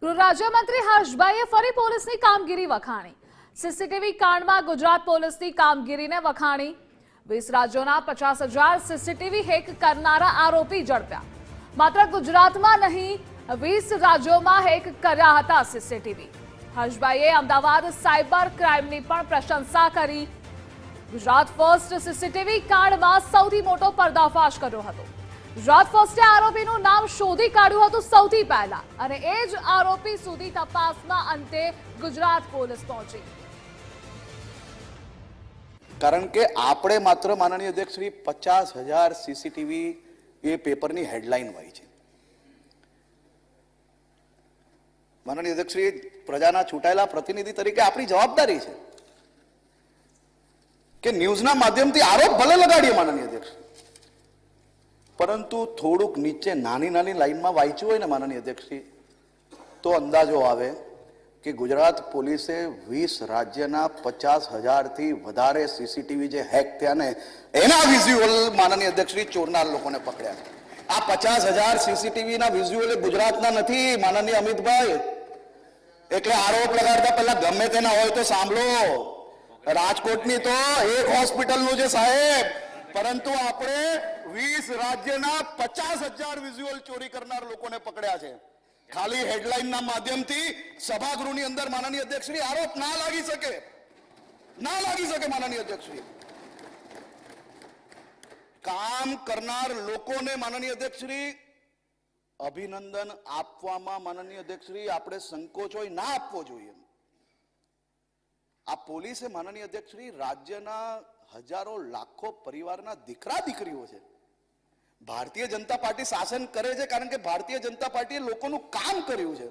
ગૃહ રાજ્યમંત્રી હર્ષભાઈએ ફરી પોલીસની કામગીરી વખાણી। સીસીટીવી કાંડમાં ગુજરાત પોલીસની કામગીરીને વખાણી। 20 રાજ્યોના 50,000 સીસીટીવી હેક કરનારા આરોપી ઝડપ્યા। માત્ર ગુજરાતમાં નહીં 20 રાજ્યોમાં હેક કર્યા હતા સીસીટીવી। હર્ષભાઈએ અમદાવાદ સાયબર ક્રાઇમની પણ પ્રશંસા કરી। ગુજરાત ફર્સ્ટ સીસીટીવી કાંડમાં સૌથી મોટો પર્દાફાશ કર્યો હતો। ગુજરાત ફર્સ્ટે આરોપીનું નામ શોધી કાઢ્યું હતું સૌથી પહેલા, અને એ જ આરોપી સુધી તપાસના અંતે ગુજરાત પોલીસ પહોંચી। કારણ કે આપણે માત્ર માનનીય અધ્યક્ષ શ્રી 50,000 સીસીટીવી એ પેપરની હેડલાઇન હોય છે। માનનીય અધ્યક્ષ શ્રી, પ્રજાના ચૂંટાયેલા પ્રતિનિધિ તરીકે આપણી જવાબદારી છે કે ન્યૂઝના માધ્યમથી આરોપ ભલે લગાડીએ માનનીય અધ્યક્ષ, પરંતુ થોડુંક નીચે નાની નાની લાઈનમાં વાંચ્યું હોય ને માનનીય અધ્યક્ષજી, તો અંદાજો આવે કે ગુજરાત પોલીસે 20 રાજ્યના 50,000થી વધારે સીસીટીવી જે હેક થયા ને એના વિઝ્યુઅલ માનનીય અધ્યક્ષજી ચોરનાર લોકોને પકડ્યા। આ 50,000 સીસીટીવીના વિઝ્યુઅલ ગુજરાતના નથી માનનીય અમિતભાઈ, એટલે આરોપ લગાડતા પહેલા ગમે તેના હોય તો સાંભળો। રાજકોટની તો એક હોસ્પિટલનું છે સાહેબ, પરંતુ આપણે 20 રાજ્યના 50,000 વિઝ્યુઅલ ચોરી કરનાર લોકોને પકડ્યા છે। ખાલી હેડલાઇનના માધ્યમથી સભાગૃહની અંદર માનનીય અધ્યક્ષશ્રી આરોપ ના લાગી શકે માનનીય અધ્યક્ષશ્રી। કામ કરનાર લોકોને માનનીય અધ્યક્ષશ્રી અભિનંદન આપવામાં માનનીય અધ્યક્ષશ્રી આપણે સંકોચ હોય ના આપવો જોઈએ। આ પોલીસે માનનીય અધ્યક્ષશ્રી રાજ્યના હજારો લાખો પરિવારના દીકરા દીકરીઓ છે। ભારતીય જનતા પાર્ટી શાસન કરે છે કારણ કે ભારતીય જનતા પાર્ટીએ લોકોનું કામ કર્યું છે।